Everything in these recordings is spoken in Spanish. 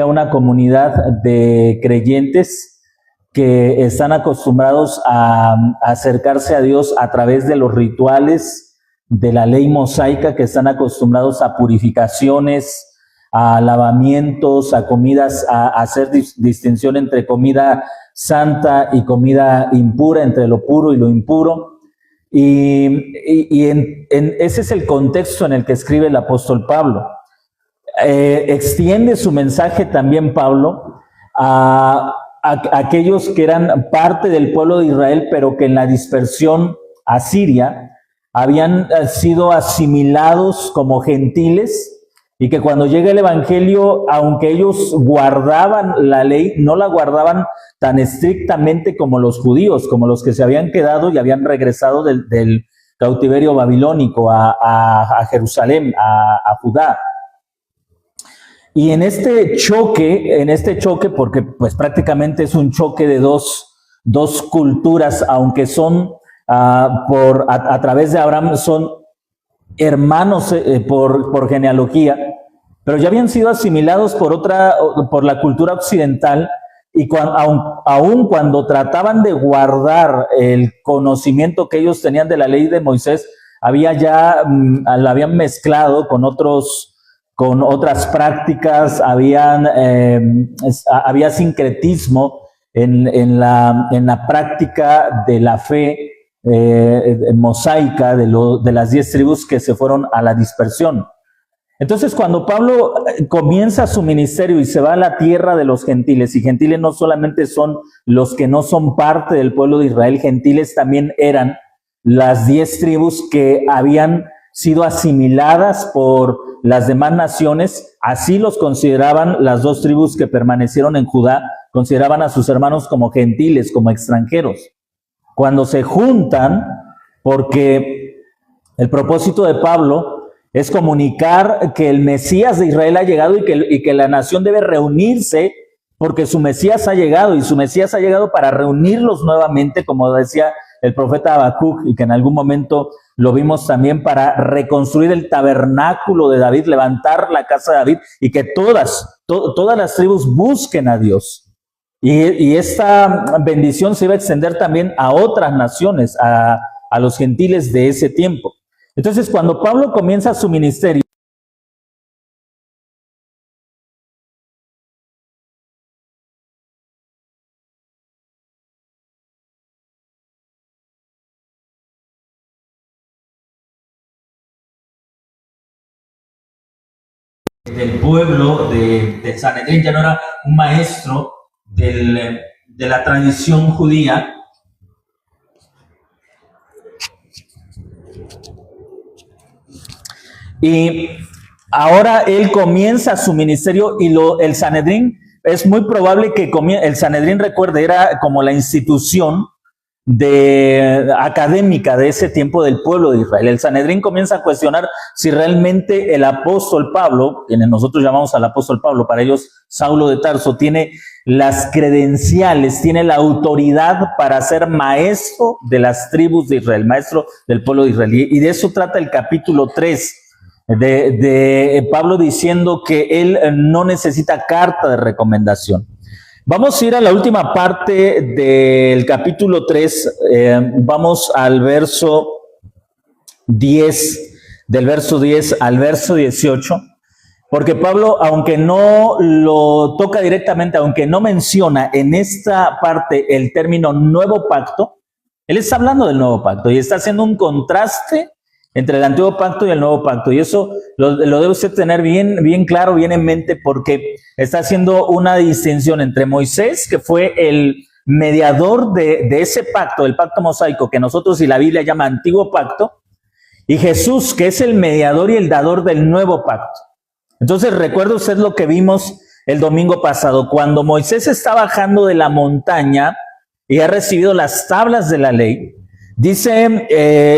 a una comunidad de creyentes que están acostumbrados a acercarse a Dios a través de los rituales de la ley mosaica, que están acostumbrados a purificaciones, a lavamientos, a comidas, a hacer distinción entre comida santa y comida impura, entre lo puro y lo impuro. Ese es el contexto en el que escribe el apóstol Pablo. Extiende su mensaje también Pablo a aquellos que eran parte del pueblo de Israel, pero que en la dispersión a Siria habían sido asimilados como gentiles, y que cuando llega el evangelio, aunque ellos guardaban la ley, no la guardaban tan estrictamente como los judíos, como los que se habían quedado y habían regresado del cautiverio babilónico a Jerusalén, a Judá. Y en este choque, porque pues prácticamente es un choque de dos culturas, aunque son a través de Abraham, son hermanos por genealogía, pero ya habían sido asimilados por la cultura occidental, y aun cuando trataban de guardar el conocimiento que ellos tenían de la ley de Moisés, la habían mezclado con otras prácticas, había sincretismo en la práctica de la fe mosaica de las 10 tribus que se fueron a la dispersión. Entonces, cuando Pablo comienza su ministerio y se va a la tierra de los gentiles, y gentiles no solamente son los que no son parte del pueblo de Israel, gentiles también eran las 10 tribus que habían sido asimiladas por las demás naciones. Así los consideraban las 2 tribus que permanecieron en Judá, consideraban a sus hermanos como gentiles, como extranjeros. Cuando se juntan, porque el propósito de Pablo es comunicar que el Mesías de Israel ha llegado y que la nación debe reunirse porque su Mesías ha llegado, y su Mesías ha llegado para reunirlos nuevamente, como decía el profeta Habacuc, y que en algún momento lo vimos también, para reconstruir el tabernáculo de David, levantar la casa de David, y que todas las tribus busquen a Dios. Y esta bendición se iba a extender también a otras naciones, a los gentiles de ese tiempo. Entonces, cuando Pablo comienza su ministerio, del pueblo de Sanedrín, ya no era un maestro de la tradición judía, y ahora él comienza su ministerio, y el Sanedrín, es muy probable que el Sanedrín, recuerde, era como la institución académica de ese tiempo del pueblo de Israel. El Sanedrín comienza a cuestionar si realmente el apóstol Pablo, quienes nosotros llamamos al apóstol Pablo, para ellos Saulo de Tarso, tiene las credenciales, tiene la autoridad para ser maestro de las tribus de Israel, maestro del pueblo de Israel. Y de eso trata el capítulo 3 de Pablo, diciendo que él no necesita carta de recomendación. Vamos a ir a la última parte del capítulo 3, vamos al verso 10, del verso 10 al verso 18, porque Pablo, aunque no lo toca directamente, aunque no menciona en esta parte el término nuevo pacto, él está hablando del nuevo pacto y está haciendo un contraste entre el antiguo pacto y el nuevo pacto, y eso lo debe usted tener bien claro, bien en mente, porque está haciendo una distinción entre Moisés, que fue el mediador de ese pacto, el pacto mosaico, que nosotros y la Biblia llama antiguo pacto, y Jesús, que es el mediador y el dador del nuevo pacto. Entonces, recuerda usted lo que vimos el domingo pasado, cuando Moisés está bajando de la montaña y ha recibido las tablas de la ley. Dice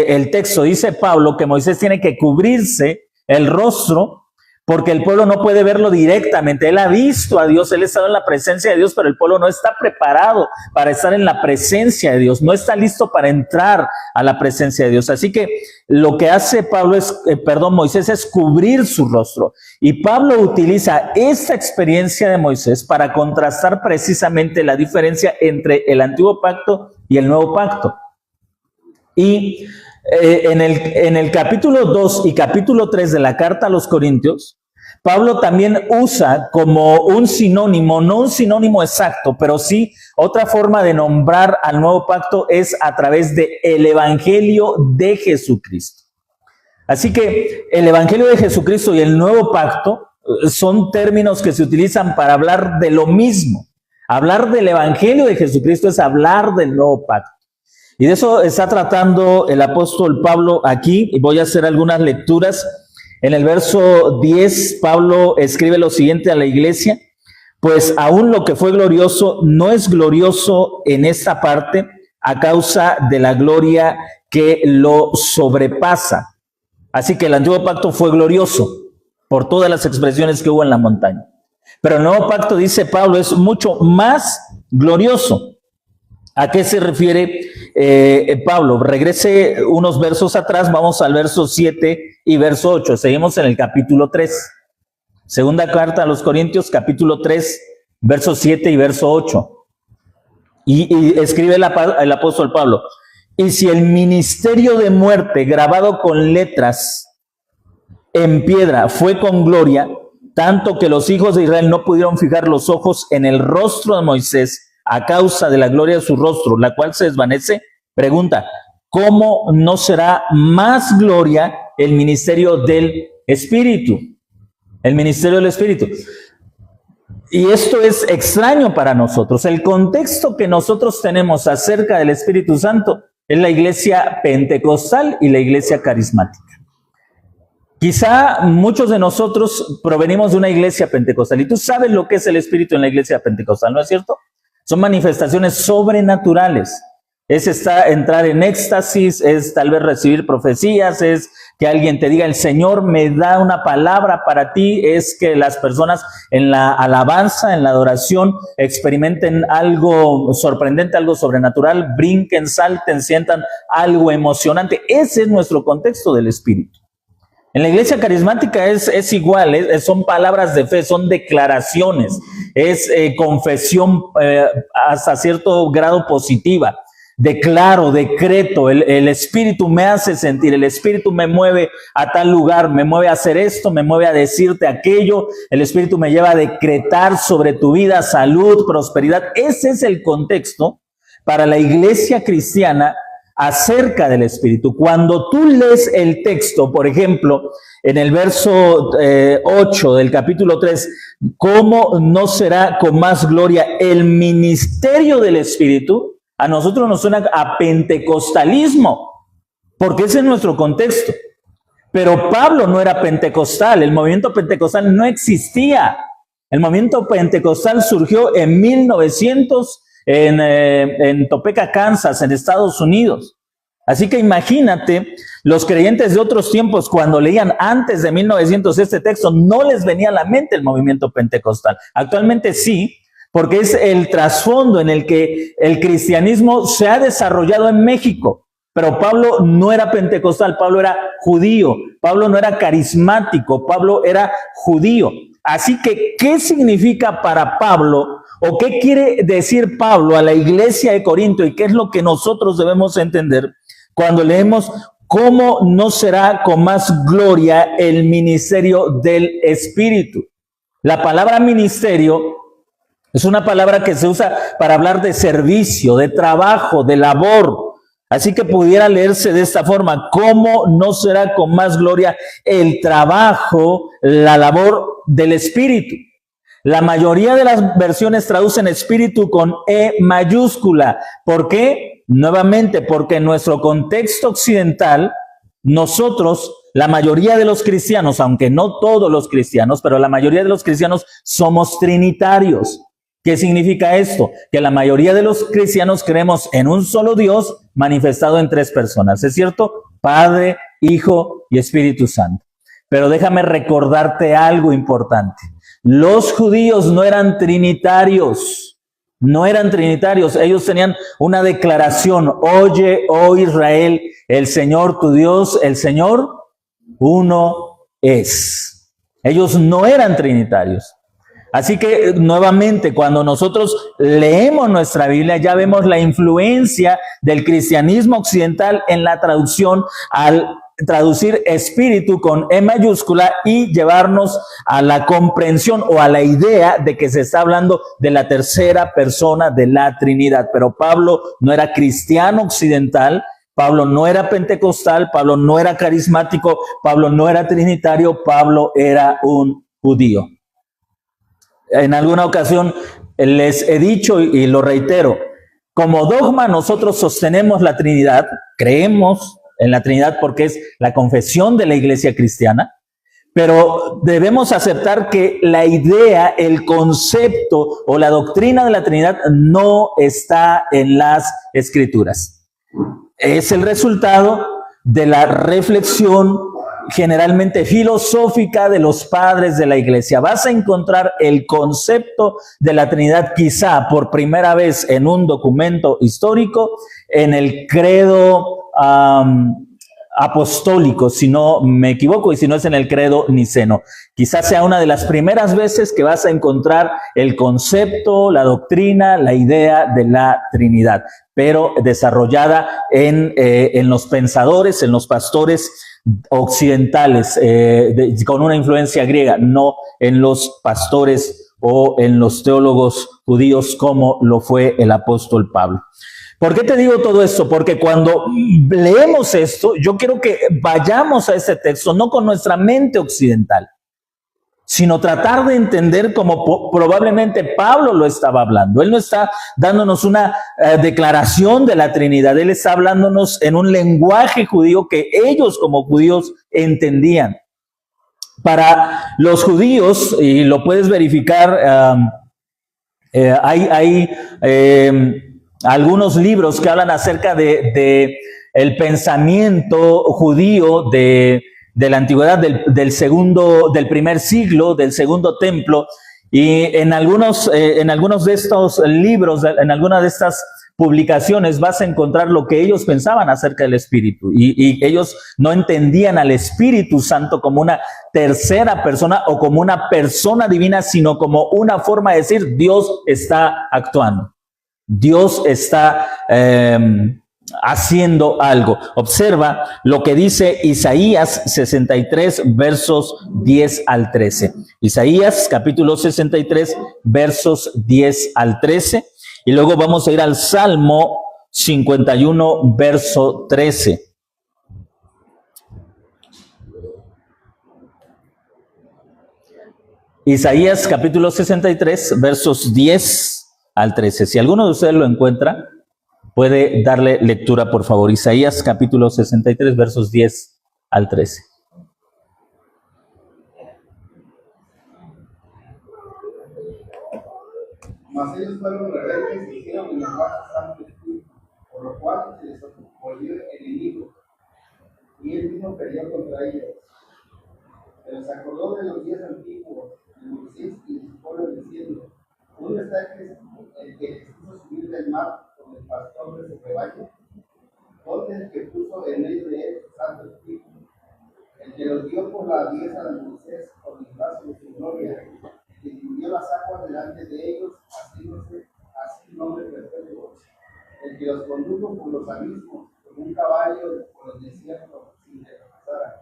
el texto, dice Pablo, que Moisés tiene que cubrirse el rostro porque el pueblo no puede verlo directamente. Él ha visto a Dios, él ha estado en la presencia de Dios, pero el pueblo no está preparado para estar en la presencia de Dios, no está listo para entrar a la presencia de Dios. Así que lo que hace Moisés es cubrir su rostro. Y Pablo utiliza esta experiencia de Moisés para contrastar precisamente la diferencia entre el antiguo pacto y el nuevo pacto. Y en el capítulo 2 y capítulo 3 de la carta a los Corintios, Pablo también usa como un sinónimo, no un sinónimo exacto, pero sí otra forma de nombrar al nuevo pacto es a través de el evangelio de Jesucristo. Así que el evangelio de Jesucristo y el nuevo pacto son términos que se utilizan para hablar de lo mismo. Hablar del evangelio de Jesucristo es hablar del nuevo pacto. Y de eso está tratando el apóstol Pablo aquí, y voy a hacer algunas lecturas. En el verso 10, Pablo escribe lo siguiente a la iglesia: pues aún lo que fue glorioso no es glorioso en esta parte a causa de la gloria que lo sobrepasa. Así que el antiguo pacto fue glorioso por todas las expresiones que hubo en la montaña. Pero el nuevo pacto, dice Pablo, es mucho más glorioso. ¿A qué se refiere Pablo? Regrese unos versos atrás, vamos al verso 7 y verso 8. Seguimos en el capítulo 3. Segunda carta a los Corintios, capítulo 3, verso 7 y verso 8. Y escribe el apóstol Pablo: y si el ministerio de muerte grabado con letras en piedra fue con gloria, tanto que los hijos de Israel no pudieron fijar los ojos en el rostro de Moisés a causa de la gloria de su rostro, la cual se desvanece, pregunta: ¿cómo no será más gloria el ministerio del Espíritu? El ministerio del Espíritu. Y esto es extraño para nosotros. El contexto que nosotros tenemos acerca del Espíritu Santo es la iglesia pentecostal y la iglesia carismática. Quizá muchos de nosotros provenimos de una iglesia pentecostal, y tú sabes lo que es el Espíritu en la iglesia pentecostal, ¿no es cierto? Son manifestaciones sobrenaturales. Es entrar en éxtasis, es tal vez recibir profecías, es que alguien te diga: el Señor me da una palabra para ti, es que las personas en la alabanza, en la adoración, experimenten algo sorprendente, algo sobrenatural, brinquen, salten, sientan algo emocionante. Ese es nuestro contexto del Espíritu. En la iglesia carismática es igual, son palabras de fe, son declaraciones, es confesión hasta cierto grado positiva. Declaro, decreto, el Espíritu me hace sentir, el Espíritu me mueve a tal lugar, me mueve a hacer esto, me mueve a decirte aquello, el Espíritu me lleva a decretar sobre tu vida salud, prosperidad. Ese es el contexto para la iglesia cristiana acerca del Espíritu. Cuando tú lees el texto, por ejemplo, en el verso 8 del capítulo 3, ¿cómo no será con más gloria el ministerio del Espíritu? A nosotros nos suena a pentecostalismo, porque ese es nuestro contexto. Pero Pablo no era pentecostal, el movimiento pentecostal no existía. El movimiento pentecostal surgió en 1900 en Topeka, Kansas, en Estados Unidos. Así que imagínate, los creyentes de otros tiempos, cuando leían antes de 1900 este texto, no les venía a la mente el movimiento pentecostal. Actualmente sí, porque es el trasfondo en el que el cristianismo se ha desarrollado en México. Pero Pablo no era pentecostal, Pablo era judío, Pablo no era carismático, Pablo era judío. Así que, ¿qué significa para Pablo o qué quiere decir Pablo a la iglesia de Corinto y qué es lo que nosotros debemos entender cuando leemos cómo no será con más gloria el ministerio del Espíritu? La palabra ministerio es una palabra que se usa para hablar de servicio, de trabajo, de labor. Así que pudiera leerse de esta forma: ¿cómo no será con más gloria el trabajo, la labor del Espíritu? La mayoría de las versiones traducen espíritu con E mayúscula. ¿Por qué? Nuevamente, porque en nuestro contexto occidental, nosotros, la mayoría de los cristianos, aunque no todos los cristianos, pero la mayoría de los cristianos somos trinitarios. ¿Qué significa esto? Que la mayoría de los cristianos creemos en un solo Dios manifestado en tres personas. ¿Es cierto? Padre, Hijo y Espíritu Santo. Pero déjame recordarte algo importante. Los judíos no eran trinitarios. No eran trinitarios. Ellos tenían una declaración. Oye, oh Israel, el Señor tu Dios, el Señor uno es. Ellos no eran trinitarios. Así que nuevamente, cuando nosotros leemos nuestra Biblia, ya vemos la influencia del cristianismo occidental en la traducción al traducir espíritu con E mayúscula y llevarnos a la comprensión o a la idea de que se está hablando de la tercera persona de la Trinidad. Pero Pablo no era cristiano occidental, Pablo no era pentecostal, Pablo no era carismático, Pablo no era trinitario, Pablo era un judío. En alguna ocasión les he dicho y lo reitero, como dogma nosotros sostenemos la Trinidad, creemos en la Trinidad porque es la confesión de la iglesia cristiana, pero debemos aceptar que la idea, el concepto o la doctrina de la Trinidad no está en las Escrituras. Es el resultado de la reflexión generalmente filosófica de los padres de la iglesia. Vas a encontrar el concepto de la Trinidad quizá por primera vez en un documento histórico, en el credo apostólico, si no me equivoco, y si no es en el credo niceno. Quizás sea una de las primeras veces que vas a encontrar el concepto, la doctrina, la idea de la Trinidad, pero desarrollada en los pensadores, en los pastores occidentales, con una influencia griega, no en los pastores o en los teólogos judíos como lo fue el apóstol Pablo. ¿Por qué te digo todo esto? Porque cuando leemos esto, yo quiero que vayamos a ese texto no con nuestra mente occidental, sino tratar de entender como probablemente Pablo lo estaba hablando. Él no está dándonos una declaración de la Trinidad, él está hablándonos en un lenguaje judío que ellos como judíos entendían. Para los judíos, y lo puedes verificar, hay algunos libros que hablan acerca de el pensamiento judío de la antigüedad, del primer siglo, del segundo templo, y en algunos de estos libros, en algunas de estas publicaciones vas a encontrar lo que ellos pensaban acerca del Espíritu, y ellos no entendían al Espíritu Santo como una tercera persona o como una persona divina, sino como una forma de decir Dios está actuando, Dios está haciendo algo. Observa lo que dice Isaías 63, versos 10 al 13. Isaías capítulo 63, versos 10 al 13. Y luego vamos a ir al Salmo 51, verso 13. Isaías capítulo 63, versos 10 al 13. Si alguno de ustedes lo encuentra, puede darle lectura, por favor. Isaías capítulo 63, versos 10 al 13. Mas ellos fueron rebeldes y hicieron el lenguaje santo de Espíritu, por lo cual se les volvió enemigo, y él mismo peleó contra ellos. Pero se acordó de los días antiguos, de Moisés y de su pueblo, diciendo: ¿dónde está el que les hizo subir del mar con el pastor de su rebaño? ¿Dónde es el que puso en medio de él santo Espíritu? El que los dio por la diestra de Moisés con el brazo de su gloria, que dividió las aguas delante de ellos, haciéndose así nombre perpetuo. El que los condujo por los abismos, con un caballo por el desierto, sin que pasaran.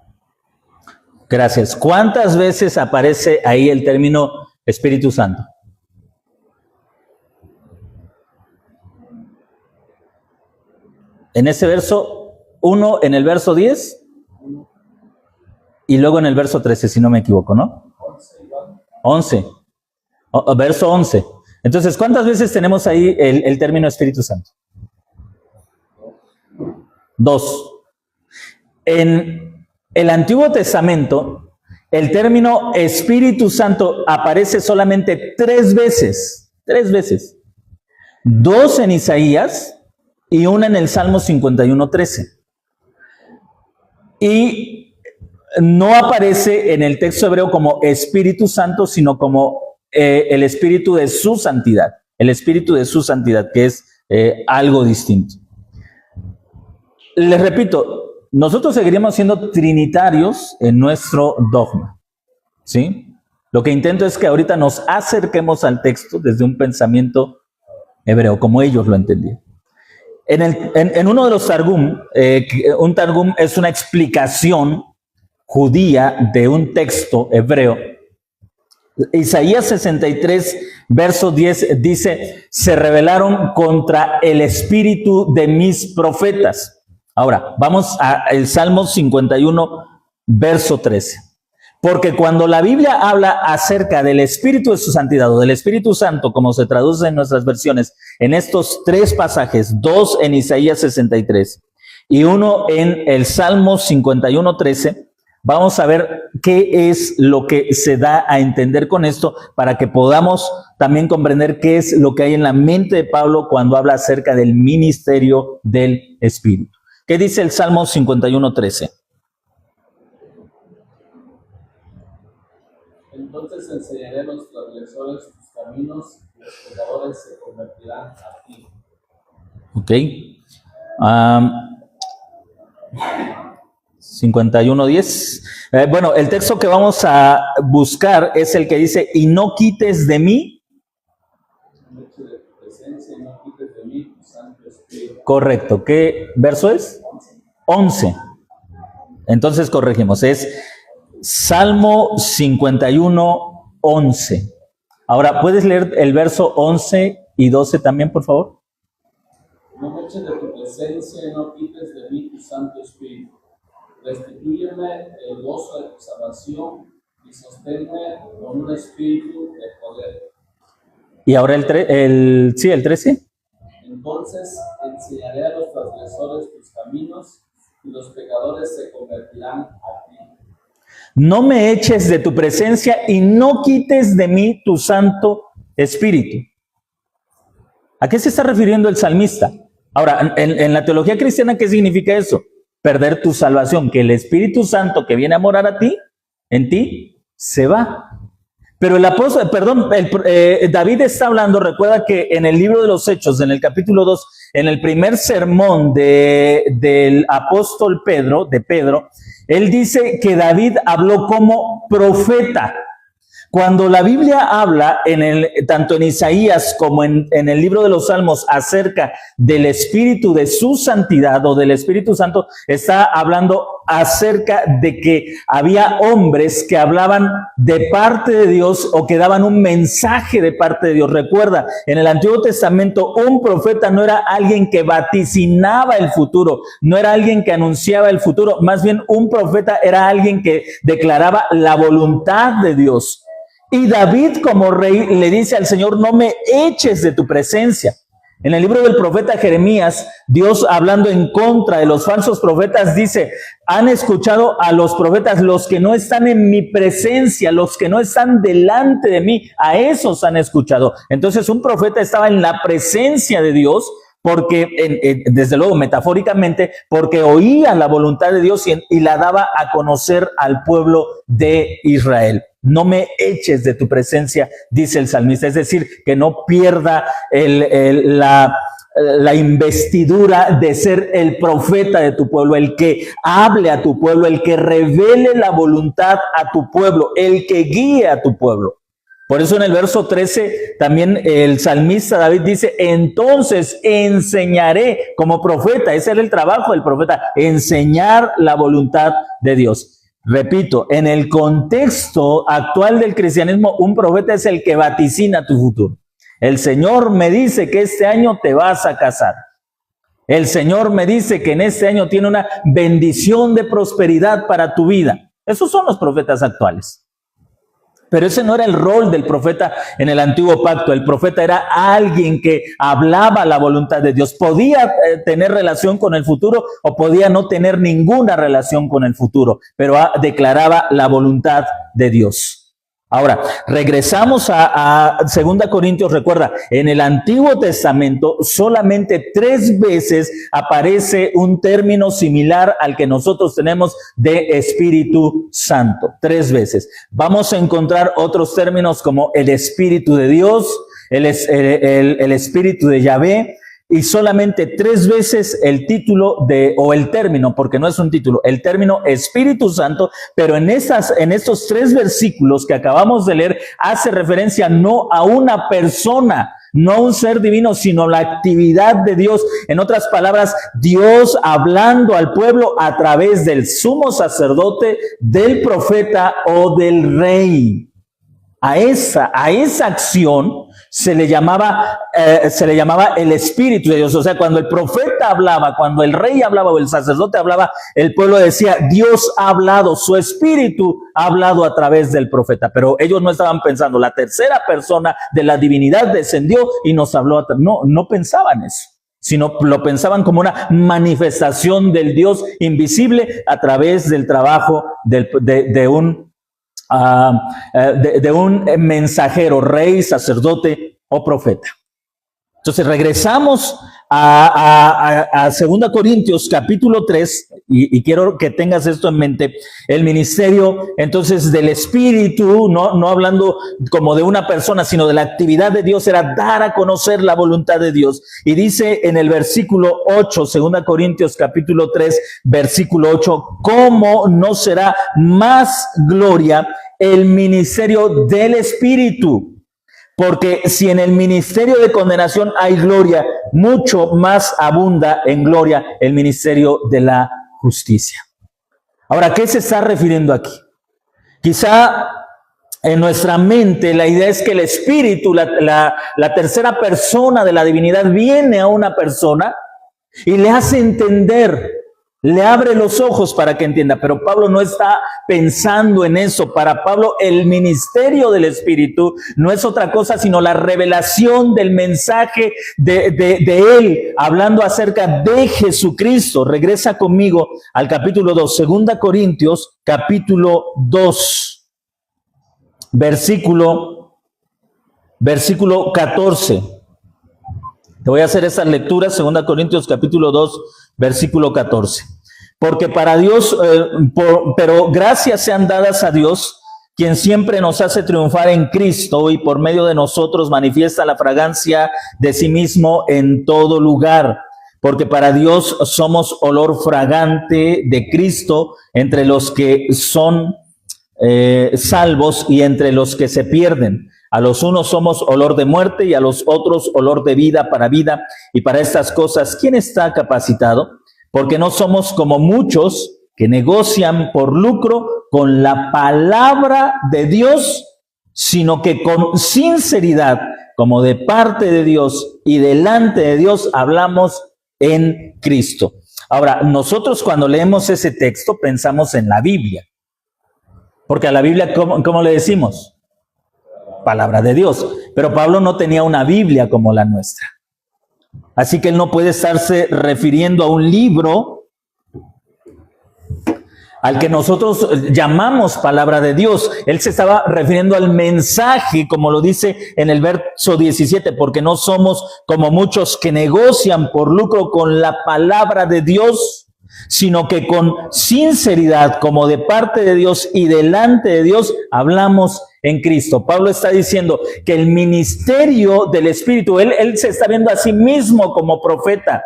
Gracias. ¿Cuántas veces aparece ahí el término Espíritu Santo? En ese verso, uno en el verso 10 y luego en el verso 13, si no me equivoco, ¿no? 11. Verso 11. Entonces, ¿cuántas veces tenemos ahí el término Espíritu Santo? 2. En el Antiguo Testamento, el término Espíritu Santo aparece solamente 3 veces. 3 veces. 2 en Isaías y 1 en el Salmo 51:13. Y no aparece en el texto hebreo como Espíritu Santo, sino como el Espíritu de su santidad. El Espíritu de su santidad, que es algo distinto. Les repito, nosotros seguiríamos siendo trinitarios en nuestro dogma, ¿sí? Lo que intento es que ahorita nos acerquemos al texto desde un pensamiento hebreo, como ellos lo entendían. En uno de los Targum, un Targum es una explicación judía de un texto hebreo. Isaías 63, verso 10 dice, se rebelaron contra el espíritu de mis profetas. Ahora, vamos al Salmo 51, verso 13. Porque cuando la Biblia habla acerca del Espíritu de su santidad o del Espíritu Santo, como se traduce en nuestras versiones, en estos tres pasajes, dos en Isaías 63 y uno en el Salmo 51, 13, vamos a ver qué es lo que se da a entender con esto para que podamos también comprender qué es lo que hay en la mente de Pablo cuando habla acerca del ministerio del Espíritu. ¿Qué dice el Salmo 51, 13? Entonces enseñaré a los transgresores tus caminos y los pecadores se convertirán a ti. Ok. 51:10. Bueno, el texto que vamos a buscar es el que dice, y no quites de mí. No eches de tu presencia y no quites de mí tu Santo Espíritu. Correcto. ¿Qué verso es? 11. Entonces corregimos. Es Salmo 51, 11. Ahora, ¿puedes leer el verso 11 y 12 también, por favor? No me eches de tu presencia y no quites de mí tu Santo Espíritu. Restitúyeme el gozo de tu salvación y sosténme con un espíritu de poder. Y ahora el 13. Entonces enseñaré a los transgresores tus caminos y los pecadores se convertirán a ti. No me eches de tu presencia y no quites de mí tu Santo Espíritu. ¿A qué se está refiriendo el salmista? Ahora, en la teología cristiana, ¿qué significa eso? Perder tu salvación, que el Espíritu Santo que viene a morar en ti, se va. Pero el apóstol, David está hablando, recuerda que en el libro de los Hechos, en el capítulo 2, en el primer sermón del apóstol Pedro, él dice que David habló como profeta. Cuando la Biblia habla, tanto en Isaías como en el libro de los Salmos, acerca del Espíritu de su santidad o del Espíritu Santo, está hablando acerca de que había hombres que hablaban de parte de Dios o que daban un mensaje de parte de Dios. Recuerda, en el Antiguo Testamento, un profeta no era alguien que vaticinaba el futuro, no era alguien que anunciaba el futuro, más bien un profeta era alguien que declaraba la voluntad de Dios. Y David, como rey, le dice al Señor, no me eches de tu presencia. En el libro del profeta Jeremías, Dios, hablando en contra de los falsos profetas, dice, han escuchado a los profetas, los que no están en mi presencia, los que no están delante de mí, a esos han escuchado. Entonces un profeta estaba en la presencia de Dios, porque, desde luego, metafóricamente, porque oía la voluntad de Dios y la daba a conocer al pueblo de Israel. No me eches de tu presencia, dice el salmista, es decir, que no pierda la investidura de ser el profeta de tu pueblo, el que hable a tu pueblo, el que revele la voluntad a tu pueblo, el que guíe a tu pueblo. Por eso en el verso 13 también el salmista David dice, entonces enseñaré como profeta, ese era el trabajo del profeta, enseñar la voluntad de Dios. Repito, en el contexto actual del cristianismo, un profeta es el que vaticina tu futuro. El Señor me dice que este año te vas a casar. El Señor me dice que en este año tiene una bendición de prosperidad para tu vida. Esos son los profetas actuales. Pero ese no era el rol del profeta en el antiguo pacto. El profeta era alguien que hablaba la voluntad de Dios. Podía tener relación con el futuro o podía no tener ninguna relación con el futuro, pero declaraba la voluntad de Dios. Ahora, regresamos a 2 Corintios, recuerda, en el Antiguo Testamento solamente 3 veces aparece un término similar al que nosotros tenemos de Espíritu Santo, 3 veces. Vamos a encontrar otros términos como el Espíritu de Dios, el Espíritu de Yahvé, y solamente 3 veces el título o el término, porque no es un título, el término Espíritu Santo, pero en estos 3 versículos que acabamos de leer, hace referencia no a una persona, no a un ser divino, sino la actividad de Dios. En otras palabras, Dios hablando al pueblo a través del sumo sacerdote, del profeta o del rey. A esa acción se le llamaba el Espíritu de Dios. O sea, cuando el profeta hablaba, cuando el rey hablaba o el sacerdote hablaba, el pueblo decía, Dios ha hablado, su Espíritu ha hablado a través del profeta. Pero ellos no estaban pensando, la tercera persona de la divinidad descendió y nos habló. No pensaban eso, sino lo pensaban como una manifestación del Dios invisible a través del trabajo de un mensajero, rey, sacerdote o profeta. Entonces regresamos a 2 Corintios capítulo 3 y quiero que tengas esto en mente. El ministerio entonces del Espíritu, no hablando como de una persona, sino de la actividad de Dios, era dar a conocer la voluntad de Dios. Y dice en el versículo 8, 2 Corintios capítulo 3, versículo 8, ¿cómo no será más gloria el ministerio del Espíritu? Porque si en el ministerio de condenación hay gloria, mucho más abunda en gloria el ministerio de la justicia. Ahora, ¿a qué se está refiriendo aquí? Quizá en nuestra mente la idea es que el Espíritu, la tercera persona de la divinidad, viene a una persona y le hace entender, le abre los ojos para que entienda. Pero Pablo no está pensando en eso. Para Pablo el ministerio del Espíritu no es otra cosa sino la revelación del mensaje de él, hablando acerca de Jesucristo. Regresa conmigo al capítulo 2, 2 Corintios capítulo 2, versículo 14. Te voy a hacer esas lecturas, 2 Corintios capítulo 2, versículo 14. Porque para Dios, pero gracias sean dadas a Dios, quien siempre nos hace triunfar en Cristo y por medio de nosotros manifiesta la fragancia de sí mismo en todo lugar. Porque para Dios somos olor fragante de Cristo entre los que son salvos y entre los que se pierden. A los unos somos olor de muerte y a los otros olor de vida. Y para estas cosas, ¿quién está capacitado? Porque no somos como muchos que negocian por lucro con la palabra de Dios, sino que con sinceridad, como de parte de Dios y delante de Dios, hablamos en Cristo. Ahora, nosotros cuando leemos ese texto pensamos en la Biblia. Porque a la Biblia, ¿cómo le decimos? Palabra de Dios. Pero Pablo no tenía una Biblia como la nuestra. Así que él no puede estarse refiriendo a un libro al que nosotros llamamos palabra de Dios. Él se estaba refiriendo al mensaje, como lo dice en el verso 17, porque no somos como muchos que negocian por lucro con la palabra de Dios, sino que con sinceridad, como de parte de Dios y delante de Dios, hablamos en Cristo. Pablo está diciendo que el ministerio del Espíritu, él se está viendo a sí mismo como profeta,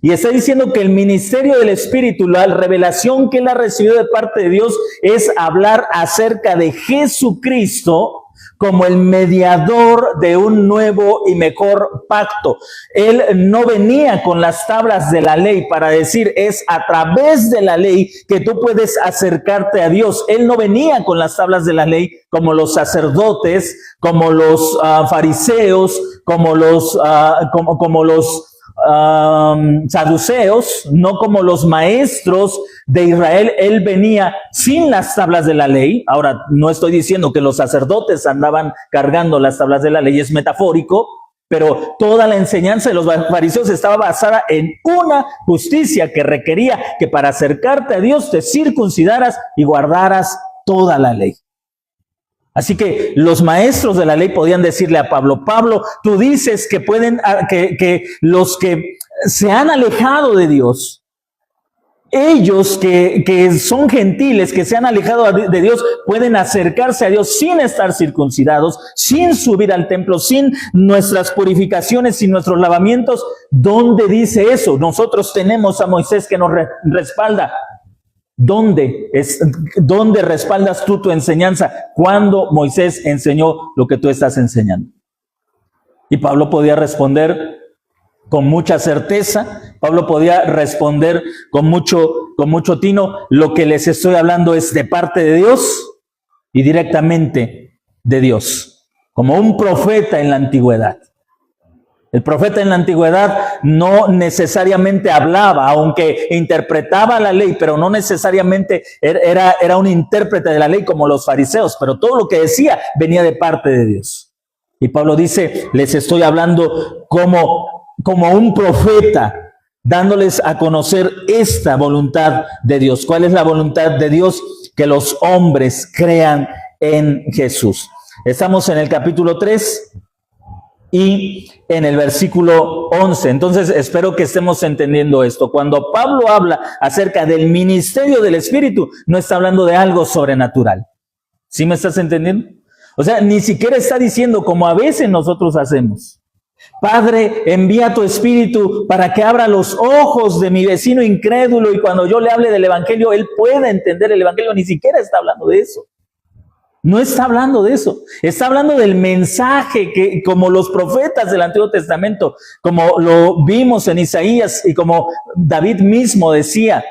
y está diciendo que el ministerio del Espíritu, la revelación que él ha recibido de parte de Dios, es hablar acerca de Jesucristo como el mediador de un nuevo y mejor pacto. Él no venía con las tablas de la ley para decir es a través de la ley que tú puedes acercarte a Dios. Él no venía con las tablas de la ley como los sacerdotes, como los fariseos, como los saduceos, no como los maestros de Israel. Él venía sin las tablas de la ley. Ahora, no estoy diciendo que los sacerdotes andaban cargando las tablas de la ley, es metafórico, pero toda la enseñanza de los fariseos estaba basada en una justicia que requería que para acercarte a Dios te circuncidaras y guardaras toda la ley. Así que los maestros de la ley podían decirle a Pablo, Pablo, tú dices que que los que se han alejado de Dios, ellos que son gentiles, que se han alejado de Dios, pueden acercarse a Dios sin estar circuncidados, sin subir al templo, sin nuestras purificaciones, sin nuestros lavamientos. ¿Dónde dice eso? Nosotros tenemos a Moisés que nos respalda. ¿Dónde respaldas tú tu enseñanza? ¿Cuándo Moisés enseñó lo que tú estás enseñando? Y Pablo podía responder con mucha certeza, Pablo podía responder con mucho tino, lo que les estoy hablando es de parte de Dios y directamente de Dios, como un profeta en la antigüedad. El profeta en la antigüedad no necesariamente hablaba, aunque interpretaba la ley, pero no necesariamente era un intérprete de la ley como los fariseos, pero todo lo que decía venía de parte de Dios. Y Pablo dice, les estoy hablando como un profeta, dándoles a conocer esta voluntad de Dios. ¿Cuál es la voluntad de Dios? Que los hombres crean en Jesús. Estamos en el capítulo 3 y en el versículo 11. Entonces espero que estemos entendiendo esto. Cuando Pablo habla acerca del ministerio del Espíritu, no está hablando de algo sobrenatural. ¿Sí me estás entendiendo? O sea, ni siquiera está diciendo como a veces nosotros hacemos. Padre, envía tu Espíritu para que abra los ojos de mi vecino incrédulo y cuando yo le hable del Evangelio, él pueda entender el Evangelio. Ni siquiera está hablando de eso. No está hablando de eso. Está hablando del mensaje que, como los profetas del Antiguo Testamento, como lo vimos en Isaías y como David mismo decía,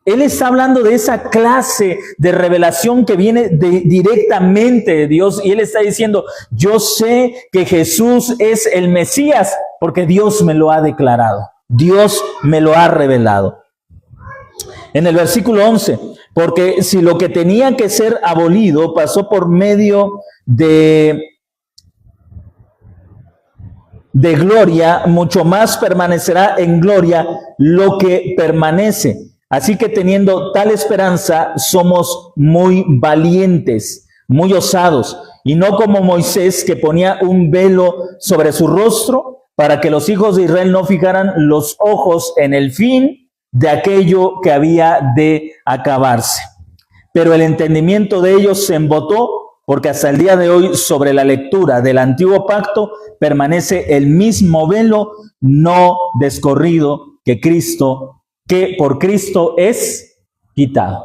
él está hablando de esa clase de revelación que viene directamente de Dios y él está diciendo, yo sé que Jesús es el Mesías porque Dios me lo ha declarado, Dios me lo ha revelado. En el versículo 11, porque si lo que tenía que ser abolido pasó por medio de gloria, mucho más permanecerá en gloria lo que permanece. Así que teniendo tal esperanza, somos muy valientes, muy osados, y no como Moisés que ponía un velo sobre su rostro para que los hijos de Israel no fijaran los ojos en el fin de aquello que había de acabarse. Pero el entendimiento de ellos se embotó, porque hasta el día de hoy sobre la lectura del antiguo pacto permanece el mismo velo no descorrido que por Cristo es quitado.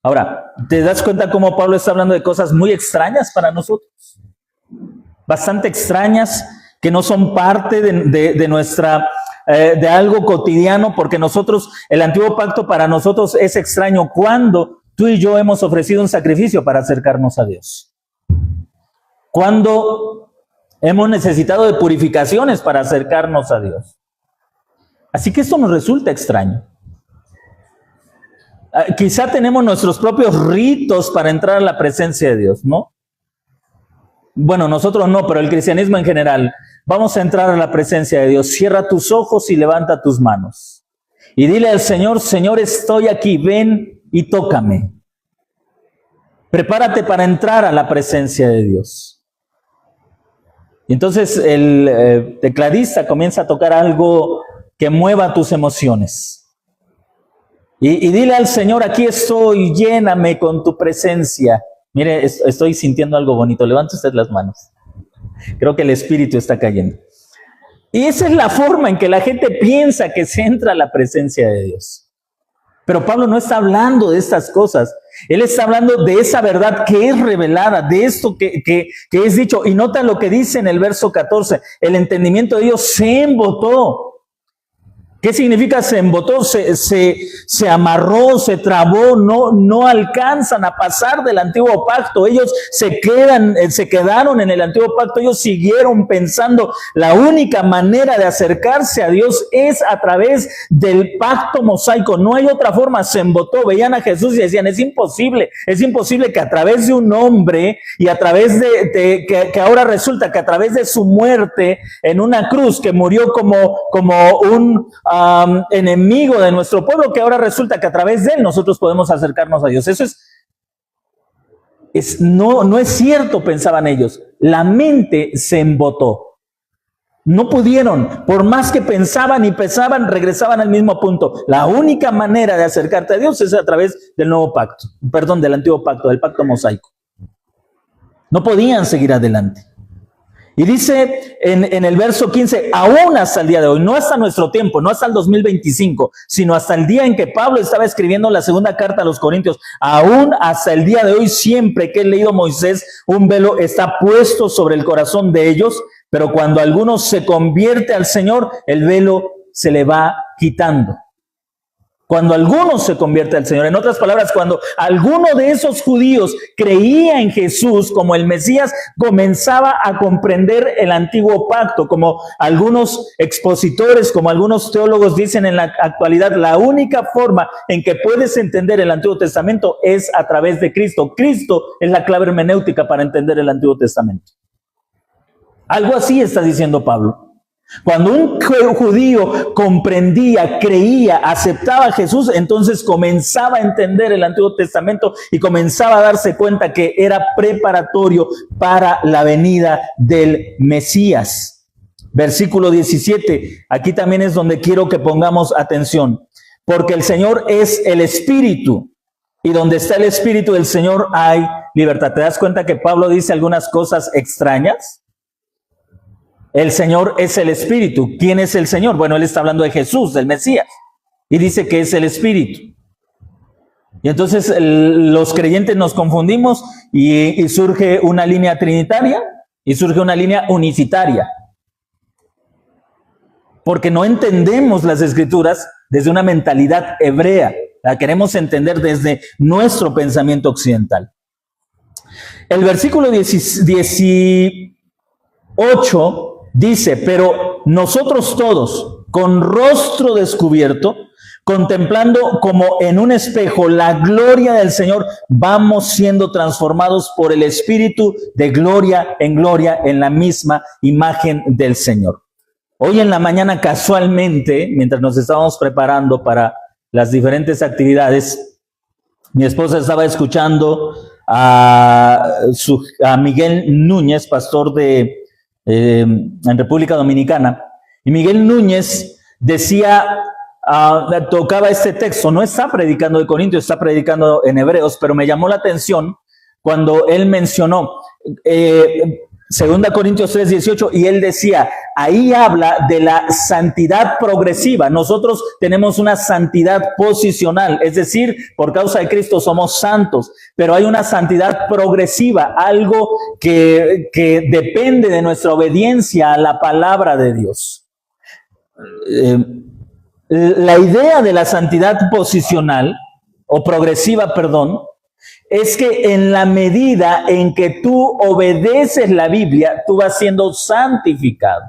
Ahora, ¿te das cuenta cómo Pablo está hablando de cosas muy extrañas para nosotros? Bastante extrañas, que no son parte de nuestra, de algo cotidiano, porque nosotros, el antiguo pacto para nosotros es extraño cuando tú y yo hemos ofrecido un sacrificio para acercarnos a Dios. Cuando hemos necesitado de purificaciones para acercarnos a Dios. Así que esto nos resulta extraño. Quizá tenemos nuestros propios ritos para entrar a la presencia de Dios, ¿no? Bueno, nosotros no, pero el cristianismo en general. Vamos a entrar a la presencia de Dios. Cierra tus ojos y levanta tus manos. Y dile al Señor, Señor, estoy aquí, ven y tócame. Prepárate para entrar a la presencia de Dios. Y entonces el tecladista comienza a tocar algo que mueva tus emociones. Y dile al Señor, aquí estoy, lléname con tu presencia. Mire, estoy sintiendo algo bonito. Levante usted las manos. Creo que el Espíritu está cayendo. Y esa es la forma en que la gente piensa que se entra a la presencia de Dios. Pero Pablo no está hablando de estas cosas. Él está hablando de esa verdad que es revelada, de esto que es dicho. Y nota lo que dice en el verso 14. El entendimiento de Dios se embotó. ¿Qué significa se embotó? Se amarró, se trabó, no alcanzan a pasar del antiguo pacto. Ellos se quedaron en el antiguo pacto. Ellos siguieron pensando la única manera de acercarse a Dios es a través del pacto mosaico. No hay otra forma. Se embotó. Veían a Jesús y decían, es imposible que a través de un hombre y a través que ahora resulta que a través de su muerte en una cruz que murió como un enemigo de nuestro pueblo, que ahora resulta que a través de él nosotros podemos acercarnos a Dios. Eso No es cierto, pensaban ellos. La mente se embotó. No pudieron, por más que pensaban y pesaban, regresaban al mismo punto. La única manera de acercarte a Dios es a través del nuevo pacto, del antiguo pacto, del pacto mosaico. No podían seguir adelante. Y dice en el verso 15, aún hasta el día de hoy, no hasta nuestro tiempo, no hasta el 2025, sino hasta el día en que Pablo estaba escribiendo la segunda carta a los Corintios, aún hasta el día de hoy, siempre que he leído Moisés, un velo está puesto sobre el corazón de ellos, pero cuando alguno se convierte al Señor, el velo se le va quitando. Cuando alguno se convierte al Señor, en otras palabras, cuando alguno de esos judíos creía en Jesús como el Mesías, comenzaba a comprender el antiguo pacto, como algunos expositores, como algunos teólogos dicen en la actualidad, la única forma en que puedes entender el Antiguo Testamento es a través de Cristo. Cristo es la clave hermenéutica para entender el Antiguo Testamento. Algo así está diciendo Pablo. Cuando un judío comprendía, creía, aceptaba a Jesús, entonces comenzaba a entender el Antiguo Testamento y comenzaba a darse cuenta que era preparatorio para la venida del Mesías. Versículo 17, aquí también es donde quiero que pongamos atención, porque el Señor es el Espíritu, y donde está el Espíritu del Señor hay libertad. ¿Te das cuenta que Pablo dice algunas cosas extrañas? El Señor es el Espíritu. ¿Quién es el Señor? Bueno, él está hablando de Jesús, del Mesías, y dice que es el Espíritu. Y entonces los creyentes nos confundimos y surge una línea trinitaria y surge una línea unicitaria. Porque no entendemos las Escrituras desde una mentalidad hebrea. La queremos entender desde nuestro pensamiento occidental. El versículo 18 dice, pero nosotros todos, con rostro descubierto, contemplando como en un espejo la gloria del Señor, vamos siendo transformados por el Espíritu de gloria en la misma imagen del Señor. Hoy en la mañana, casualmente, mientras nos estábamos preparando para las diferentes actividades, mi esposa estaba escuchando a Miguel Núñez, pastor en República Dominicana, y Miguel Núñez decía, tocaba este texto, no está predicando de Corintios, está predicando en Hebreos, pero me llamó la atención cuando él mencionó 2 Corintios 3:18, y él decía, ahí habla de la santidad progresiva. Nosotros tenemos una santidad posicional, es decir, por causa de Cristo somos santos, pero hay una santidad progresiva, algo que depende de nuestra obediencia a la palabra de Dios. La idea de la santidad posicional, o progresiva, perdón, es que en la medida en que tú obedeces la Biblia, tú vas siendo santificado.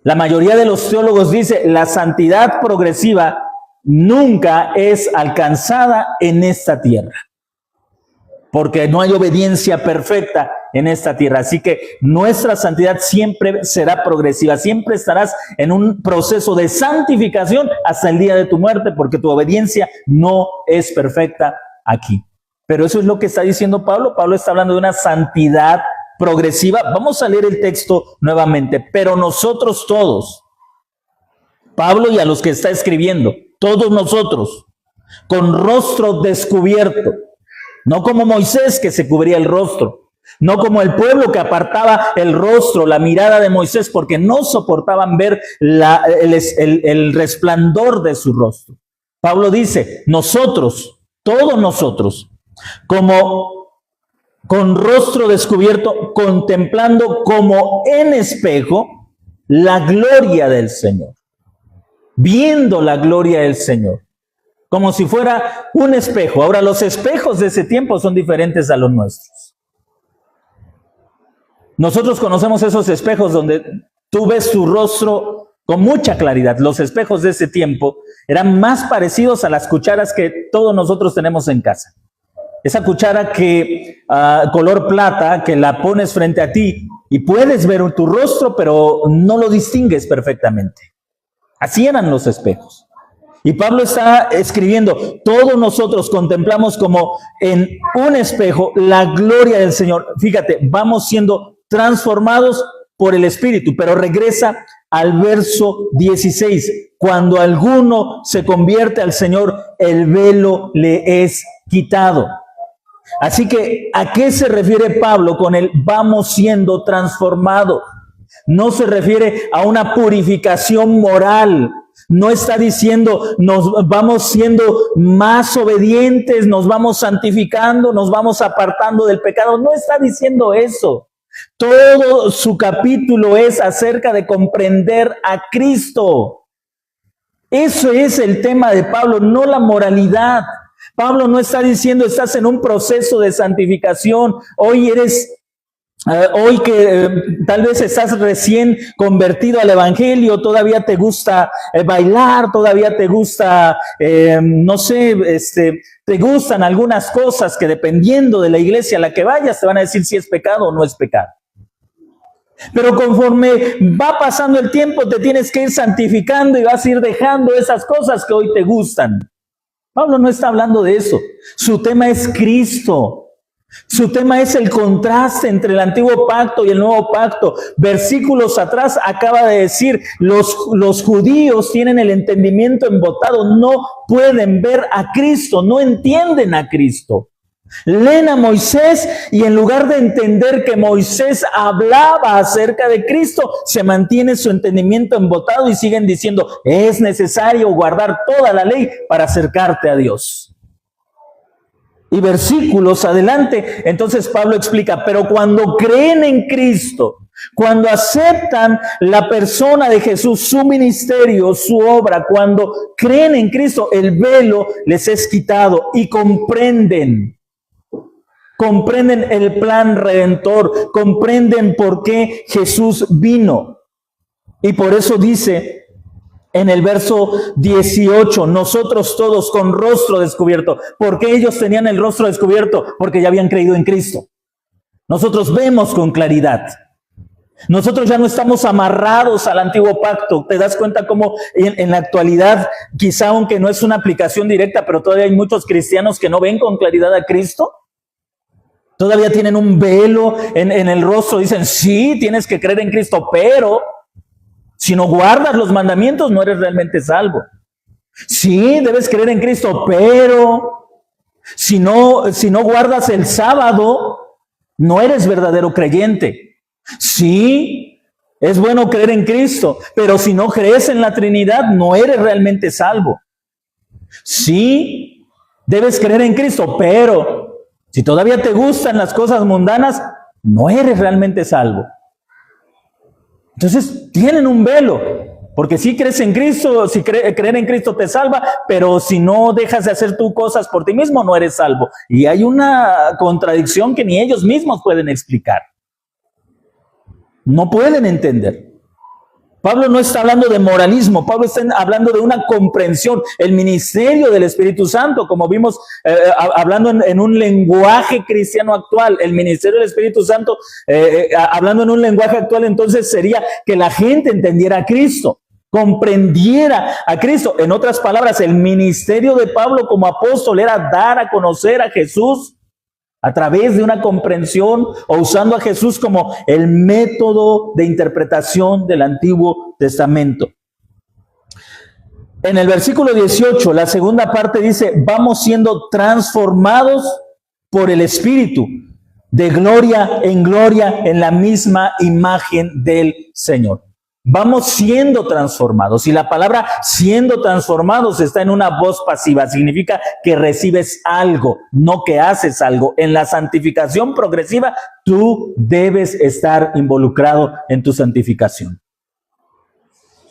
La mayoría de los teólogos dice, la santidad progresiva nunca es alcanzada en esta tierra, porque no hay obediencia perfecta en esta tierra. Así que nuestra santidad siempre será progresiva, siempre estarás en un proceso de santificación hasta el día de tu muerte, porque tu obediencia no es perfecta aquí. Pero eso es lo que está diciendo Pablo. Pablo está hablando de una santidad progresiva. Vamos a leer el texto nuevamente. Pero nosotros todos, Pablo y a los que está escribiendo, todos nosotros, con rostro descubierto, no como Moisés que se cubría el rostro, no como el pueblo que apartaba el rostro, la mirada de Moisés, porque no soportaban ver el resplandor de su rostro. Pablo dice, nosotros, todos nosotros, como con rostro descubierto, contemplando como en espejo la gloria del Señor, viendo la gloria del Señor, como si fuera un espejo. Ahora, los espejos de ese tiempo son diferentes a los nuestros. Nosotros conocemos esos espejos donde tú ves tu rostro con mucha claridad. Los espejos de ese tiempo eran más parecidos a las cucharas que todos nosotros tenemos en casa. Esa cuchara que color plata, que la pones frente a ti y puedes ver tu rostro, pero no lo distingues perfectamente. Así eran los espejos. Y Pablo está escribiendo, todos nosotros contemplamos como en un espejo la gloria del Señor. Fíjate, vamos siendo transformados por el Espíritu, pero regresa al verso 16. Cuando alguno se convierte al Señor, el velo le es quitado. Así que, ¿a qué se refiere Pablo con el vamos siendo transformados? No se refiere a una purificación moral. No está diciendo nos vamos siendo más obedientes, nos vamos santificando, nos vamos apartando del pecado. No está diciendo eso. Todo su capítulo es acerca de comprender a Cristo. Eso es el tema de Pablo, no la moralidad. Pablo no está diciendo estás en un proceso de santificación, hoy que tal vez estás recién convertido al evangelio, todavía te gusta bailar, todavía te gusta, te gustan algunas cosas que dependiendo de la iglesia a la que vayas te van a decir si es pecado o no es pecado. Pero conforme va pasando el tiempo te tienes que ir santificando y vas a ir dejando esas cosas que hoy te gustan. Pablo no está hablando de eso. Su tema es Cristo. Su tema es el contraste entre el antiguo pacto y el nuevo pacto. Versículos atrás acaba de decir, los judíos tienen el entendimiento embotado, no pueden ver a Cristo, no entienden a Cristo. Leen a Moisés y en lugar de entender que Moisés hablaba acerca de Cristo, se mantiene su entendimiento embotado y siguen diciendo, es necesario guardar toda la ley para acercarte a Dios. Y versículos adelante, entonces Pablo explica, pero cuando creen en Cristo, cuando aceptan la persona de Jesús, su ministerio, su obra, cuando creen en Cristo, el velo les es quitado y comprenden el plan redentor, comprenden por qué Jesús vino. Y por eso dice en el verso 18, nosotros todos con rostro descubierto. ¿Por qué ellos tenían el rostro descubierto? Porque ya habían creído en Cristo. Nosotros vemos con claridad. Nosotros ya no estamos amarrados al antiguo pacto. ¿Te das cuenta cómo en la actualidad, quizá aunque no es una aplicación directa, pero todavía hay muchos cristianos que no ven con claridad a Cristo? Todavía tienen un velo en el rostro. Dicen, sí, tienes que creer en Cristo, pero si no guardas los mandamientos, no eres realmente salvo. Sí, debes creer en Cristo, pero si no guardas el sábado, no eres verdadero creyente. Sí, es bueno creer en Cristo, pero si no crees en la Trinidad, no eres realmente salvo. Sí, debes creer en Cristo, pero si todavía te gustan las cosas mundanas, no eres realmente salvo. Entonces, tienen un velo, porque si crees en Cristo, creer en Cristo te salva, pero si no dejas de hacer tú cosas por ti mismo, no eres salvo. Y hay una contradicción que ni ellos mismos pueden explicar. No pueden entender. Pablo no está hablando de moralismo, Pablo está hablando de una comprensión, el ministerio del Espíritu Santo, como vimos hablando en un lenguaje cristiano actual, el ministerio del Espíritu Santo, hablando en un lenguaje actual, entonces sería que la gente entendiera a Cristo, comprendiera a Cristo. En otras palabras, el ministerio de Pablo como apóstol era dar a conocer a Jesús a través de una comprensión o usando a Jesús como el método de interpretación del Antiguo Testamento. En el versículo 18, la segunda parte dice, vamos siendo transformados por el Espíritu, de gloria en la misma imagen del Señor. Vamos siendo transformados. Y la palabra siendo transformados está en una voz pasiva. Significa que recibes algo, no que haces algo. En la santificación progresiva, tú debes estar involucrado en tu santificación.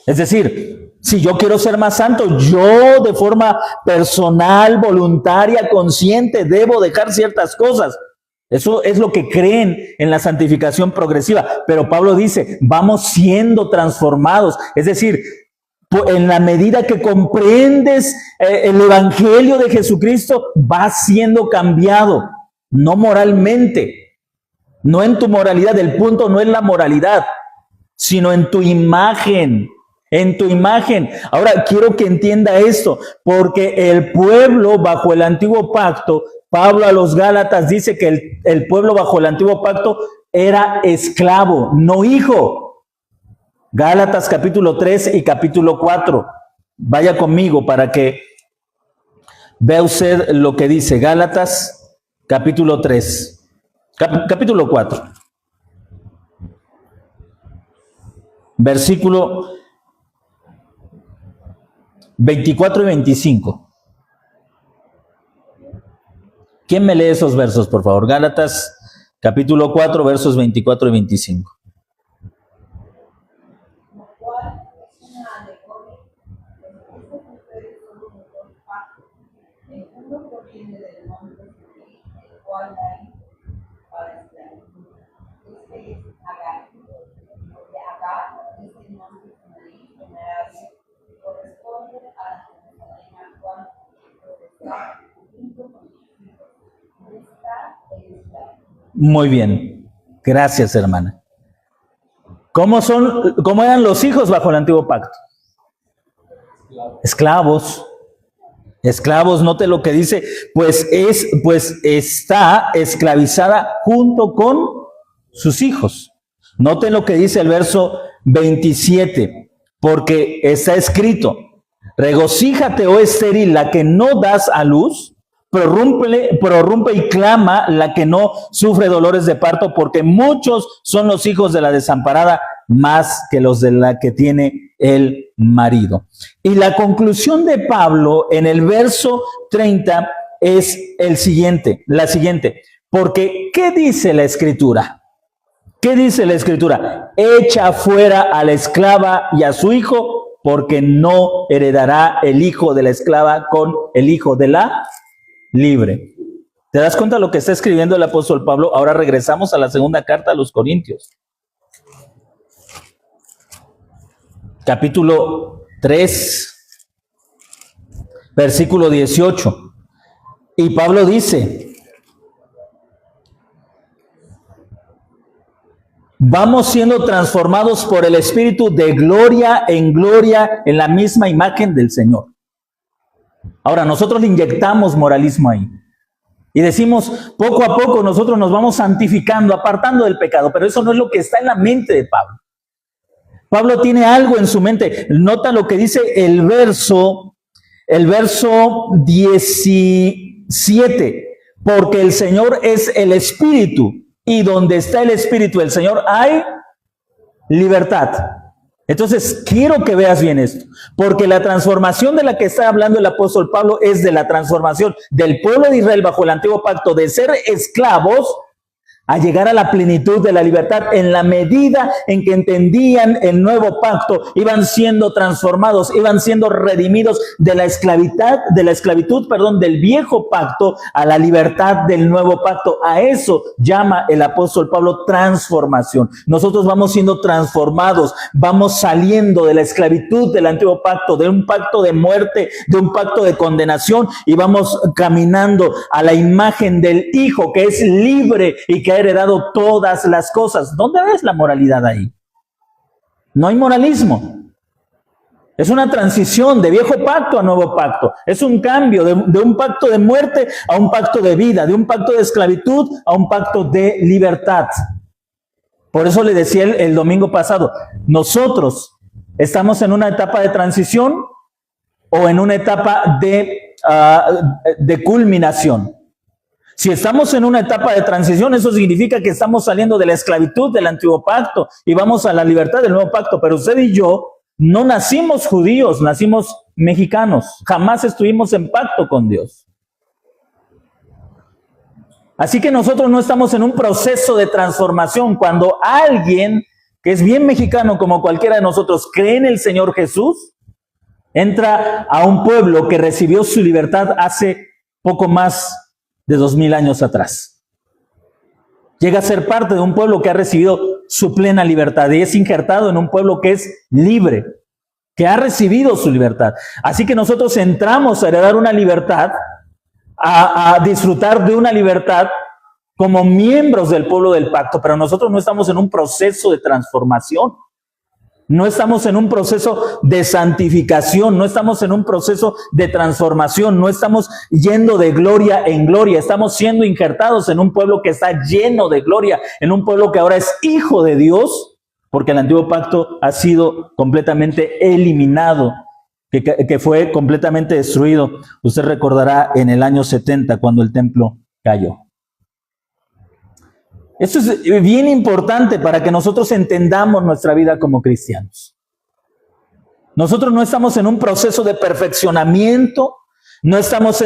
Es decir, si yo quiero ser más santo, yo de forma personal, voluntaria, consciente, debo dejar ciertas cosas. Eso es lo que creen en la santificación progresiva. Pero Pablo dice, vamos siendo transformados. Es decir, en la medida que comprendes el evangelio de Jesucristo, vas siendo cambiado. No moralmente, no en tu moralidad. El punto no es la moralidad, sino en tu imagen, en tu imagen. Ahora, quiero que entienda esto, porque el pueblo bajo el antiguo pacto, Pablo a los Gálatas dice que el pueblo bajo el antiguo pacto era esclavo, no hijo. Gálatas capítulo 3 y capítulo 4. Vaya conmigo para que vea usted lo que dice. Gálatas capítulo 3, capítulo 4. Versículo 24 y 25. ¿Quién me lee esos versos, por favor? Gálatas, capítulo 4, versos 24 y 25. Muy bien. Gracias, hermana. ¿Cómo eran los hijos bajo el antiguo pacto? Esclavos. Esclavos, note lo que dice, pues está esclavizada junto con sus hijos. Note lo que dice el verso 27, porque está escrito: regocíjate, oh estéril, la que no das a luz, prorrumpe y clama la que no sufre dolores de parto, porque muchos son los hijos de la desamparada, más que los de la que tiene el marido. Y la conclusión de Pablo en el verso 30 es la siguiente, porque ¿qué dice la Escritura? ¿Qué dice la Escritura? Echa fuera a la esclava y a su hijo, porque no heredará el hijo de la esclava con el hijo de la libre. ¿Te das cuenta de lo que está escribiendo el apóstol Pablo? Ahora regresamos a la segunda carta a los Corintios. Capítulo 3, versículo 18. Y Pablo dice: vamos siendo transformados por el Espíritu de gloria en la misma imagen del Señor. Ahora, nosotros le inyectamos moralismo ahí. Y decimos, poco a poco nosotros nos vamos santificando, apartando del pecado. Pero eso no es lo que está en la mente de Pablo. Pablo tiene algo en su mente. Nota lo que dice el verso 17. Porque el Señor es el Espíritu. Y donde está el Espíritu del Señor hay libertad. Entonces, quiero que veas bien esto, porque la transformación de la que está hablando el apóstol Pablo es de la transformación del pueblo de Israel bajo el antiguo pacto de ser esclavos a llegar a la plenitud de la libertad. En la medida en que entendían el nuevo pacto, iban siendo transformados, iban siendo redimidos de la esclavitud, del viejo pacto a la libertad del nuevo pacto. A eso llama el apóstol Pablo transformación. Nosotros vamos siendo transformados, vamos saliendo de la esclavitud del antiguo pacto, de un pacto de muerte, de un pacto de condenación, y vamos caminando a la imagen del Hijo que es libre y que ha heredado todas las cosas. ¿Dónde ves la moralidad ahí? No hay moralismo. Es una transición de viejo pacto a nuevo pacto. Es un cambio de un pacto de muerte a un pacto de vida, de un pacto de esclavitud a un pacto de libertad. Por eso le decía el domingo pasado, nosotros estamos en una etapa de transición o en una etapa de culminación. Si estamos en una etapa de transición, eso significa que estamos saliendo de la esclavitud del antiguo pacto y vamos a la libertad del nuevo pacto. Pero usted y yo no nacimos judíos, nacimos mexicanos. Jamás estuvimos en pacto con Dios. Así que nosotros no estamos en un proceso de transformación. Cuando alguien que es bien mexicano como cualquiera de nosotros cree en el Señor Jesús, entra a un pueblo que recibió su libertad hace poco más de 2000 años atrás. Llega a ser parte de un pueblo que ha recibido su plena libertad y es injertado en un pueblo que es libre, que ha recibido su libertad. Así que nosotros entramos a heredar una libertad, a disfrutar de una libertad como miembros del pueblo del pacto, pero nosotros no estamos en un proceso de transformación. No estamos en un proceso de santificación, no estamos en un proceso de transformación, no estamos yendo de gloria en gloria, estamos siendo injertados en un pueblo que está lleno de gloria, en un pueblo que ahora es hijo de Dios, porque el antiguo pacto ha sido completamente eliminado, que fue completamente destruido. Usted recordará en el año 70 cuando el templo cayó. Esto es bien importante para que nosotros entendamos nuestra vida como cristianos. Nosotros no estamos en un proceso de perfeccionamiento, no estamos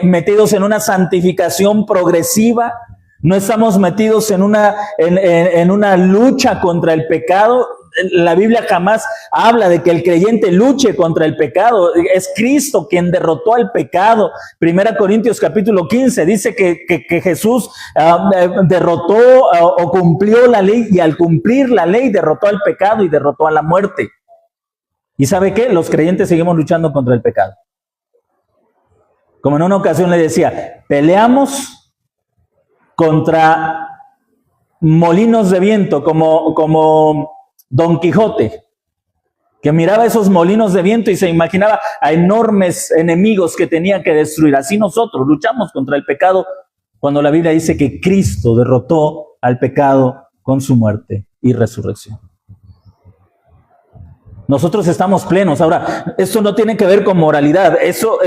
metidos en una santificación progresiva, no estamos metidos en una lucha contra el pecado. La Biblia jamás habla de que el creyente luche contra el pecado. Es Cristo quien derrotó al pecado. 1 Corintios capítulo 15 dice que Jesús derrotó o cumplió la ley, y al cumplir la ley derrotó al pecado y derrotó a la muerte. ¿Y sabe qué? Los creyentes seguimos luchando contra el pecado. Como en una ocasión le decía, peleamos contra molinos de viento, como Don Quijote, que miraba esos molinos de viento y se imaginaba a enormes enemigos que tenía que destruir. Así nosotros luchamos contra el pecado cuando la Biblia dice que Cristo derrotó al pecado con su muerte y resurrección. Nosotros estamos plenos. Ahora, esto no tiene que ver con moralidad. Eso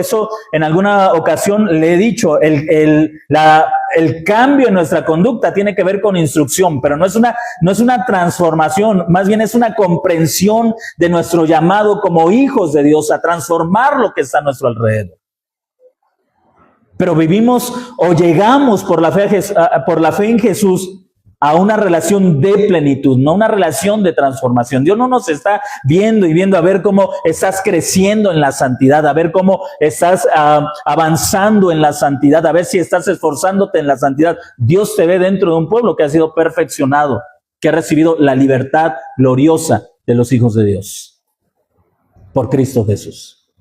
en alguna ocasión le he dicho, el cambio en nuestra conducta tiene que ver con instrucción, pero no es una transformación, más bien es una comprensión de nuestro llamado como hijos de Dios a transformar lo que está a nuestro alrededor. Pero vivimos o llegamos por la fe en Jesús a una relación de plenitud, no una relación de transformación. Dios no nos está viendo y viendo a ver cómo estás creciendo en la santidad, a ver cómo estás avanzando en la santidad, a ver si estás esforzándote en la santidad. Dios te ve dentro de un pueblo que ha sido perfeccionado, que ha recibido la libertad gloriosa de los hijos de Dios por Cristo Jesús.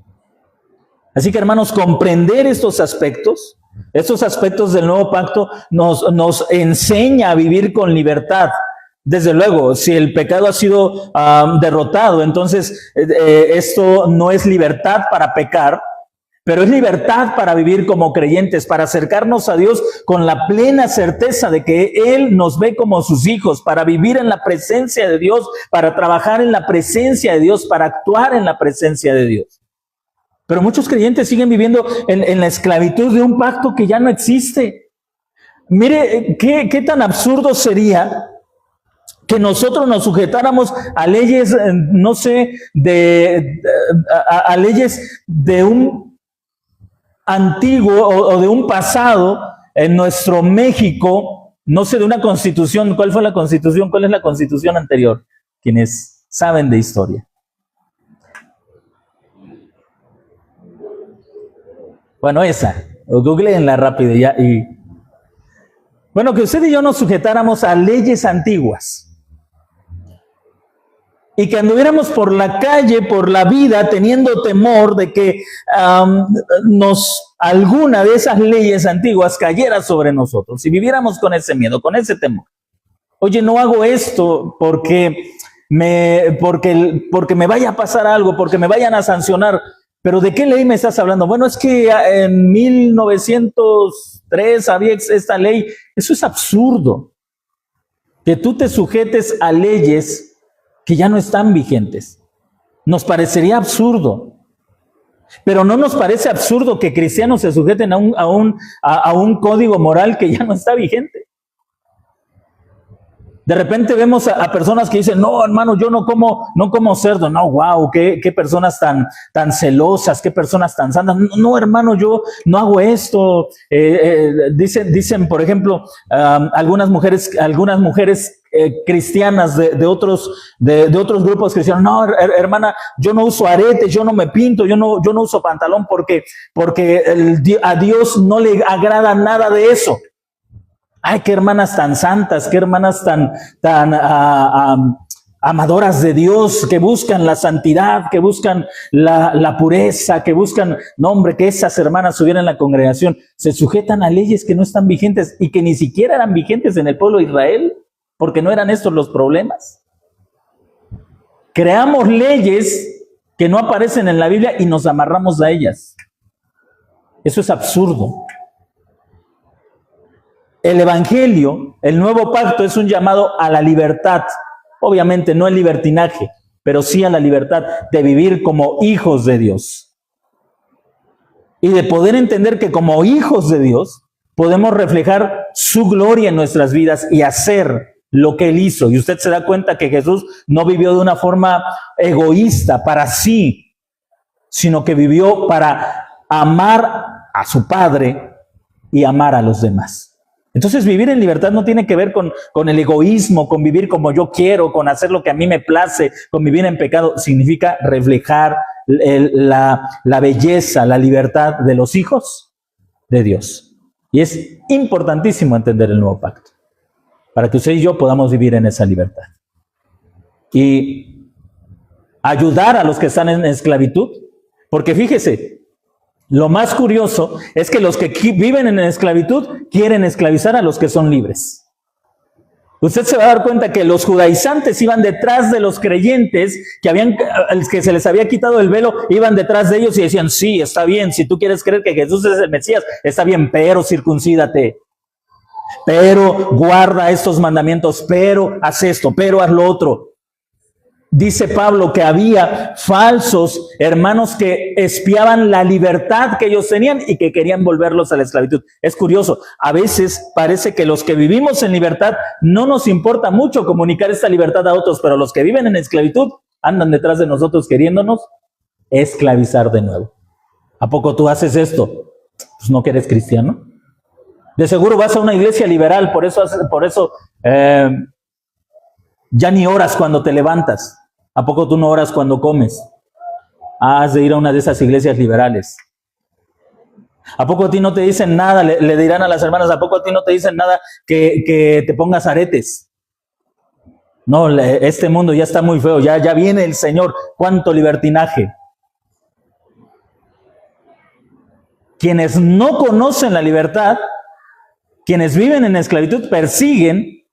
Así que, hermanos, comprender estos aspectos del nuevo pacto nos enseña a vivir con libertad. Desde luego, si el pecado ha sido derrotado, entonces esto no es libertad para pecar, pero es libertad para vivir como creyentes, para acercarnos a Dios con la plena certeza de que Él nos ve como sus hijos, para vivir en la presencia de Dios, para trabajar en la presencia de Dios, para actuar en la presencia de Dios. Pero muchos creyentes siguen viviendo en la esclavitud de un pacto que ya no existe. Mire, qué tan absurdo sería que nosotros nos sujetáramos a leyes, no sé, a leyes de un antiguo o de un pasado en nuestro México, no sé, de una constitución. ¿Cuál fue la constitución? ¿Cuál es la constitución anterior? Quienes saben de historia. Bueno, esa, googleenla rápido ya. Bueno, que usted y yo nos sujetáramos a leyes antiguas y que anduviéramos por la calle, por la vida, teniendo temor de que alguna de esas leyes antiguas cayera sobre nosotros, y viviéramos con ese miedo, con ese temor. Oye, no hago esto porque me vaya a pasar algo, porque me vayan a sancionar. ¿Pero de qué ley me estás hablando? Bueno, es que en 1903 había esta ley. Eso es absurdo. Que tú te sujetes a leyes que ya no están vigentes. Nos parecería absurdo. Pero no nos parece absurdo que cristianos se sujeten a un código moral que ya no está vigente. De repente vemos a personas que dicen, no, hermano, yo no como cerdo. No, wow, qué personas tan celosas, qué personas tan santas. No, hermano, yo no hago esto. Dicen, por ejemplo, algunas mujeres cristianas de otros grupos cristianos, no, hermana, yo no uso aretes, yo no me pinto, yo no uso pantalón porque a Dios no le agrada nada de eso. Ay, qué hermanas tan santas, qué hermanas tan amadoras de Dios, que buscan la santidad, que buscan la pureza, que buscan, no hombre, que esas hermanas estuvieran en la congregación, se sujetan a leyes que no están vigentes y que ni siquiera eran vigentes en el pueblo de Israel, porque no eran estos los problemas. creamos leyes que no aparecen en la Biblia y nos amarramos a ellas. Eso es absurdo. El Evangelio, el nuevo pacto, es un llamado a la libertad. Obviamente no el libertinaje, pero sí a la libertad de vivir como hijos de Dios. Y de poder entender que como hijos de Dios podemos reflejar su gloria en nuestras vidas y hacer lo que Él hizo. Y usted se da cuenta que Jesús no vivió de una forma egoísta para sí, sino que vivió para amar a su Padre y amar a los demás. Entonces vivir en libertad no tiene que ver con el egoísmo, con vivir como yo quiero, con hacer lo que a mí me place, con vivir en pecado. Significa reflejar la belleza, la libertad de los hijos de Dios. Y es importantísimo entender el nuevo pacto, para que usted y yo podamos vivir en esa libertad. Y ayudar a los que están en esclavitud, porque fíjese, lo más curioso es que los que viven en esclavitud quieren esclavizar a los que son libres. Usted se va a dar cuenta que los judaizantes iban detrás de los creyentes que se les había quitado el velo, iban detrás de ellos y decían, sí, está bien, si tú quieres creer que Jesús es el Mesías, está bien, pero circuncídate, pero guarda estos mandamientos, pero haz esto, pero haz lo otro. Dice Pablo que había falsos hermanos que espiaban la libertad que ellos tenían y que querían volverlos a la esclavitud. Es curioso, a veces parece que los que vivimos en libertad no nos importa mucho comunicar esta libertad a otros, pero los que viven en esclavitud andan detrás de nosotros queriéndonos esclavizar de nuevo. ¿A poco tú haces esto? Pues no que eres cristiano. De seguro vas a una iglesia liberal, por eso ya ni oras cuando te levantas. ¿A poco tú no oras cuando comes? Has de ir a una de esas iglesias liberales. ¿A poco a ti no te dicen nada? Le dirán a las hermanas, ¿a poco a ti no te dicen nada que te pongas aretes? No, este mundo ya está muy feo, ya viene el Señor. ¿Cuánto libertinaje? Quienes no conocen la libertad, quienes viven en esclavitud, persiguen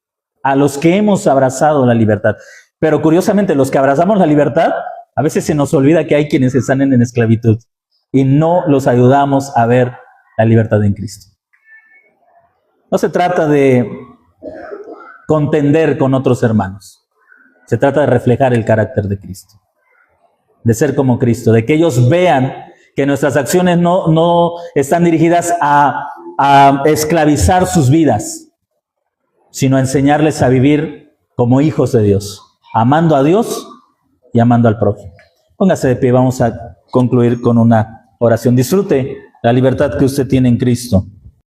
a los que hemos abrazado la libertad. Pero curiosamente, los que abrazamos la libertad, a veces se nos olvida que hay quienes están en esclavitud y no los ayudamos a ver la libertad en Cristo. No se trata de contender con otros hermanos. Se trata de reflejar el carácter de Cristo, de ser como Cristo, de que ellos vean que nuestras acciones no están dirigidas a esclavizar sus vidas, sino a enseñarles a vivir como hijos de Dios, amando a Dios y amando al prójimo. Póngase de pie, vamos a concluir con una oración. Disfrute la libertad que usted tiene en Cristo.